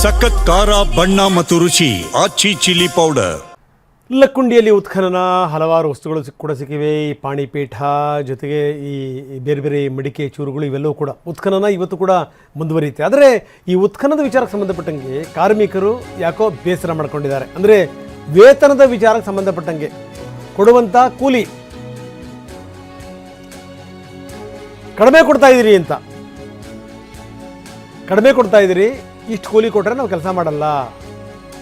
ಸಖತ್ ಖಾರ ಬಣ್ಣ ಮತ್ತು ರುಚಿ ಆಚಿ ಚಿಲ್ಲಿ ಪೌಡರ್. ಲಕ್ಕುಂಡಿಯಲ್ಲಿ ಉತ್ಖನನ ಹಲವಾರು ವಸ್ತುಗಳು ಕೂಡ ಸಿಕ್ಕಿವೆ. ಈ ಪಾಣಿಪೀಠ ಜೊತೆಗೆ ಈ ಬೇರೆ ಬೇರೆ ಮಡಿಕೆ ಚೂರುಗಳು ಇವೆಲ್ಲವೂ ಕೂಡ ಉತ್ಖನನ ಇವತ್ತು ಕೂಡ ಮುಂದುವರಿಯುತ್ತೆ. ಆದರೆ ಈ ಉತ್ಖನನದ ವಿಚಾರಕ್ಕೆ ಸಂಬಂಧಪಟ್ಟಂಗೆ ಕಾರ್ಮಿಕರು ಯಾಕೋ ಬೇಸರ ಮಾಡ್ಕೊಂಡಿದ್ದಾರೆ. ಅಂದರೆ ವೇತನದ ವಿಚಾರಕ್ಕೆ ಸಂಬಂಧಪಟ್ಟಂಗೆ ಕೊಡುವಂಥ ಕೂಲಿ ಕಡಿಮೆ ಕೊಡ್ತಾ ಇದ್ದೀರಿ ಅಂತ, ಕಡಿಮೆ ಕೊಡ್ತಾ ಇದ್ದೀರಿ, ಇಷ್ಟು ಕೂಲಿ ಕೊಟ್ಟರೆ ನಾವು ಕೆಲಸ ಮಾಡಲ್ಲ,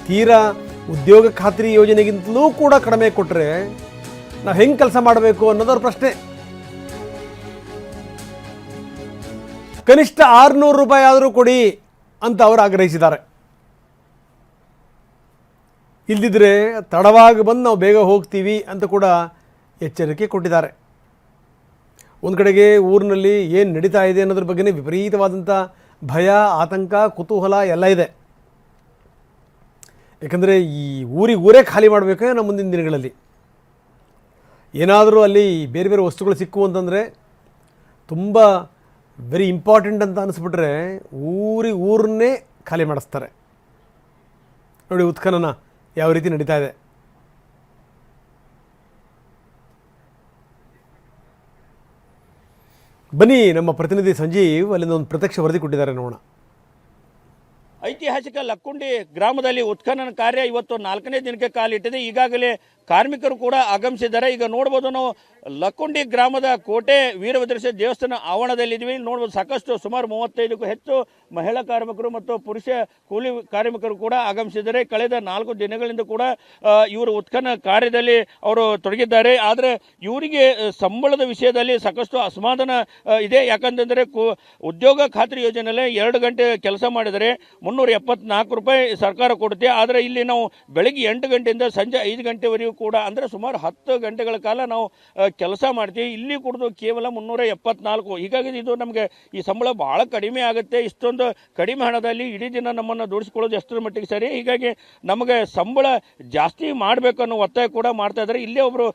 ತೀರಾ ಉದ್ಯೋಗ ಖಾತ್ರಿ ಯೋಜನೆಗಿಂತಲೂ ಕೂಡ ಕಡಿಮೆ ಕೊಟ್ಟರೆ ನಾವು ಹೆಂಗೆ ಕೆಲಸ ಮಾಡಬೇಕು ಅನ್ನೋದವ್ರ ಪ್ರಶ್ನೆ. ಕನಿಷ್ಠ 600 ರೂಪಾಯಿ ಆದರೂ ಕೊಡಿ ಅಂತ ಅವರು ಆಗ್ರಹಿಸಿದ್ದಾರೆ. ಇಲ್ದಿದ್ರೆ ತಡವಾಗಿ ಬಂದು ನಾವು ಬೇಗ ಹೋಗ್ತೀವಿ ಅಂತ ಕೂಡ ಎಚ್ಚರಿಕೆ ಕೊಟ್ಟಿದ್ದಾರೆ. ಒಂದು ಕಡೆಗೆ ಊರಿನಲ್ಲಿ ಏನು ನಡೀತಾ ಇದೆ ಅನ್ನೋದ್ರ ಬಗ್ಗೆ ವಿಪರೀತವಾದಂಥ ಭಯ, ಆತಂಕ, ಕುತೂಹಲ ಎಲ್ಲ ಇದೆ. ಯಾಕಂದರೆ ಈ ಊರೇ ಖಾಲಿ ಮಾಡಬೇಕು ನಮ್ಮ ಮುಂದಿನ ದಿನಗಳಲ್ಲಿ. ಏನಾದರೂ ಅಲ್ಲಿ ಬೇರೆ ಬೇರೆ ವಸ್ತುಗಳು ಸಿಕ್ಕು ಅಂತಂದರೆ ತುಂಬ ವೆರಿ ಇಂಪಾರ್ಟೆಂಟ್ ಅಂತ ಅನಿಸ್ಬಿಟ್ರೆ ಊರನ್ನೇ ಖಾಲಿ ಮಾಡಿಸ್ತಾರೆ. ನೋಡಿ ಉತ್ಖನನ ಯಾವ ರೀತಿ ನಡೀತಾ ಇದೆ. ಬನ್ನಿ, ನಮ್ಮ ಪ್ರತಿನಿಧಿ ಸಂಜೀವ್ ಅಲ್ಲಿಂದ ಒಂದು ಪ್ರತ್ಯಕ್ಷ ವರದಿ ಕೊಟ್ಟಿದ್ದಾರೆ, ನೋಡೋಣ. ಐತಿಹಾಸಿಕ ಲಕ್ಕುಂಡಿ ಗ್ರಾಮದಲ್ಲಿ ಉತ್ಖನನ ಕಾರ್ಯ ಇವತ್ತು 4ನೇ ದಿನಕ್ಕೆ ಕಾಲಿಟ್ಟಿದೆ. ಈಗಾಗಲೇ ಕಾರ್ಮಿಕರು ಕೂಡ ಆಗಮಿಸಿದ್ದಾರೆ. ಈಗ ನೋಡ್ಬೋದು, ನಾವು ಲಕ್ಕುಂಡಿ ಗ್ರಾಮದ ಕೋಟೆ ವೀರಭದ್ರೇಶ್ವರ ದೇವಸ್ಥಾನ ಆವರಣದಲ್ಲಿದ್ದೀವಿ. ನೋಡ್ಬೋದು, ಸಾಕಷ್ಟು ಸುಮಾರು 35ಕ್ಕೂ ಹೆಚ್ಚು ಮಹಿಳಾ ಕಾರ್ಮಿಕರು ಮತ್ತು ಪುರುಷ ಕೂಲಿ ಕಾರ್ಮಿಕರು ಕೂಡ ಆಗಮಿಸಿದ್ದಾರೆ. ಕಳೆದ 4 ದಿನಗಳಿಂದ ಕೂಡ ಇವರು ಉತ್ಖನನ ಕಾರ್ಯದಲ್ಲಿ ಅವರು ತೊಡಗಿದ್ದಾರೆ. ಆದರೆ ಇವರಿಗೆ ಸಂಬಳದ ವಿಷಯದಲ್ಲಿ ಸಾಕಷ್ಟು ಅಸಮಾಧಾನ ಇದೆ. ಯಾಕಂತಂದರೆ ಉದ್ಯೋಗ ಖಾತ್ರಿ ಯೋಜನೆಯಲ್ಲಿ 2 ಗಂಟೆ ಕೆಲಸ ಮಾಡಿದರೆ 374 ರೂಪಾಯಿ ಸರ್ಕಾರ ಕೊಡುತ್ತೆ. ಆದರೆ ಇಲ್ಲಿ ನಾವು ಬೆಳಗ್ಗೆ 8 ಗಂಟೆಯಿಂದ ಸಂಜೆ 5 ಗಂಟೆವರೆಗೂ ಕೂಡ, ಅಂದರೆ ಸುಮಾರು 10 ಗಂಟೆಗಳ ಕಾಲ ನಾವು ಕೆಲಸ ಮಾಡ್ತೀವಿ. ಇಲ್ಲಿ ಕುಡಿದು ಕೇವಲ 374. ಹೀಗಾಗಿ ಇದು ನಮಗೆ ಈ ಸಂಬಳ ಭಾಳ ಕಡಿಮೆ ಆಗುತ್ತೆ. ಇಷ್ಟೊಂದು ಕಡಿಮೆ ಹಣದಲ್ಲಿ ಇಡೀ ದಿನ ನಮ್ಮನ್ನು ದುಡಿಸ್ಕೊಳ್ಳೋದು ಎಷ್ಟರ ಮಟ್ಟಿಗೆ ಸರಿ. ಹೀಗಾಗಿ ನಮಗೆ ಸಂಬಳ ಜಾಸ್ತಿ ಮಾಡಬೇಕು ಅನ್ನೋ ಒತ್ತಾಯ ಕೂಡ ಮಾಡ್ತಾ ಇದ್ದಾರೆ. ಇಲ್ಲೇ ಒಬ್ಬರು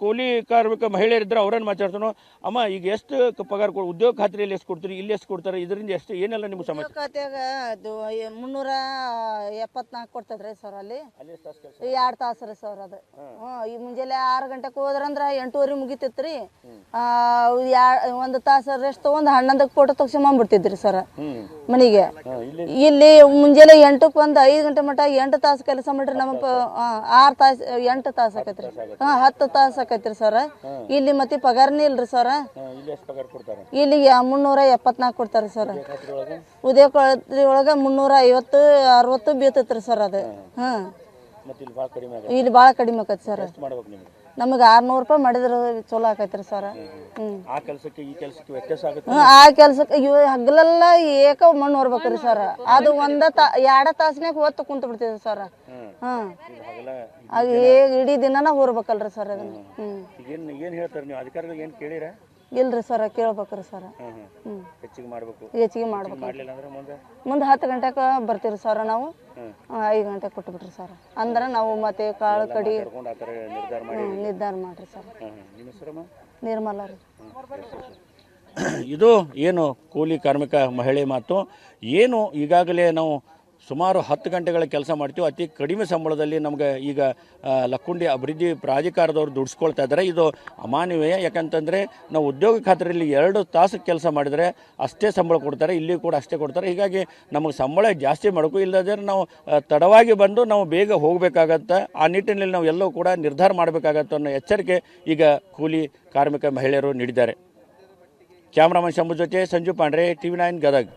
ಕೂಲಿ ಕಾರ್ಮಿಕ ಮಹಿಳೆಯರಿದ್ದರೆ ಅವರನ್ನು ಮಾತಾಡ್ತಾನೋ. ಅಮ್ಮ, ಈಗ ಎಷ್ಟು ಪಗಾರ ಉದ್ಯೋಗ ಖಾತ್ರಿಯಲ್ಲಿ ಎಷ್ಟು ಕೊಡ್ತೀರಿ, ಇಲ್ಲಿ ಎಷ್ಟು ಕೊಡ್ತಾರೆ, ಇದರಿಂದ ಎಷ್ಟು ಏನೆಲ್ಲ ನಿಮ್ಗೆ ಸಮಸ್ಯೆ? ಖಾತ್ಯಾಗ ಅದು 374 ಕೊಡ್ತದ್ರಿ ಸರ್. ಅಲ್ಲಿ 2 ತಾಸು ರೀ ಸರ್. ಅದು ಈ ಮುಂಜಾನೆ 6 ಗಂಟೆಗೆ ಹೋದ್ರಂದ್ರೆ 8:30 ಮುಗಿತೈತ್ರಿ. 1 ತಾಸು ರೆಸ್ಟ್ ತಗೊಂಡು 11ಕ್ಕೆ ಫೋಟೋ ತಗ್ಸ್ಕೊಂಬಂದ್ಬಿಡ್ತಿದ್ರಿ ಸರ್ ಮನೆಗೆ. ಇಲ್ಲಿ ಮುಂಜಾನೆ 8ಕ್ಕೆ ಬಂದು 5 ಗಂಟೆ ಮಟ್ಟ 8 ತಾಸು ಕೆಲಸ ಮಾಡ್ರಿ. ನಮ್ಮ 6 ತಾಸು 8 ತಾಸು ಆಕೈತ್ರಿ. 10 ತಾಸು ಆಕೈತ್ರಿ ಸರ್. ಇಲ್ಲಿ ಮತ್ತೆ ಪಗಾರನೇ ಇಲ್ರಿ ಸರ್. ಇಲ್ಲಿ 374 ಕೊಡ್ತಾರೆ ಸರ್. ಉದ್ಯೋಗ ಖಾತ್ರಿ ಒಳಗೆ 350 60 ಬೀಳ್ತೈತ್ರಿ ಸರ್. ಅದು ಇಲ್ಲಿ ಭಾಳ ಕಡಿಮೆ ಆಕೈತಿ ಸರ್. ನಮಗೆ 600 ರೂಪಾಯಿ ಮಾಡಿದ್ರೆ ಚಲೋ ಆಕೈತ್ರಿ ಸರ್. ಆ ಕೆಲ್ಸಕ್ಕೆ ಹಗಲೆಲ್ಲ ಏಕ ಮಣ್ಣು ಹೊರ್ಬೇಕ್ರಿ ಸರ್. ಅದು 2 ತಾಸ್ನಾಗ ಹೊತ್ತು ಕುಂತ ಬಿಡ್ತಿದ್ರಿ ಸರ್. ಅದು ಇಡೀ ದಿನನ ಹೊರ್ಬೇಕಲ್ರಿ ಸರ್ ಅದನ್ನ. ಇಲ್ರಿ ಸರ್, ಕೇಳ್ಬೇಕ್ರಿ ಸರ್. ಹೆಚ್ಚಿಗೆ ಮಾಡ್ಬೇಕು. ಮುಂದೆ 10 ಗಂಟೆಗೆ ಬರ್ತೀರಿ ಸರ್. ನಾವು 5 ಗಂಟೆಗೆ ಕೊಟ್ಬಿಟ್ರಿ ಸರ್. ಅಂದ್ರೆ ನಾವು ಮತ್ತೆ ಕಾಳು ಕಡಿ ನಿರ್ಧಾರ ಮಾಡ್ರಿ ಸರ್. ನಿರ್ಮಲ ರೀ. ಇದು ಏನು ಕೂಲಿ ಕಾರ್ಮಿಕ ಮಹಿಳೆ ಮಾತು. ಏನು ಈಗಾಗಲೇ ನಾವು ಸುಮಾರು 10 ಗಂಟೆಗಳ ಕೆಲಸ ಮಾಡ್ತೀವಿ. ಅತಿ ಕಡಿಮೆ ಸಂಬಳದಲ್ಲಿ ನಮಗೆ ಈಗ ಲಕ್ಕುಂಡಿ ಅಭಿವೃದ್ಧಿ ಪ್ರಾಧಿಕಾರದವರು ದುಡಿಸ್ಕೊಳ್ತಾ ಇದ್ದಾರೆ. ಇದು ಅಮಾನವೀಯ. ಯಾಕಂತಂದರೆ ನಾವು ಉದ್ಯೋಗ ಖಾತ್ರಿಯಲ್ಲಿ 2 ತಾಸು ಕೆಲಸ ಮಾಡಿದರೆ ಅಷ್ಟೇ ಸಂಬಳ ಕೊಡ್ತಾರೆ, ಇಲ್ಲಿ ಕೂಡ ಅಷ್ಟೇ ಕೊಡ್ತಾರೆ. ಹೀಗಾಗಿ ನಮಗೆ ಸಂಬಳ ಜಾಸ್ತಿ ಮಾಡಬೇಕು. ಇಲ್ಲದ್ರೆ ನಾವು ತಡವಾಗಿ ಬಂದು ನಾವು ಬೇಗ ಹೋಗಬೇಕಾಗತ್ತೆ. ಆ ನಿಟ್ಟಿನಲ್ಲಿ ನಾವು ಎಲ್ಲವೂ ಕೂಡ ನಿರ್ಧಾರ ಮಾಡಬೇಕಾಗತ್ತೆ ಅನ್ನೋ ಎಚ್ಚರಿಕೆ ಈಗ ಕೂಲಿ ಕಾರ್ಮಿಕ ಮಹಿಳೆಯರು ನೀಡಿದ್ದಾರೆ. ಕ್ಯಾಮ್ರಾಮನ್ ಶಂಭು ಜೊತೆ ಸಂಜು ಪಾಂಡ್ರೆ, TV9 ಗದಗ್.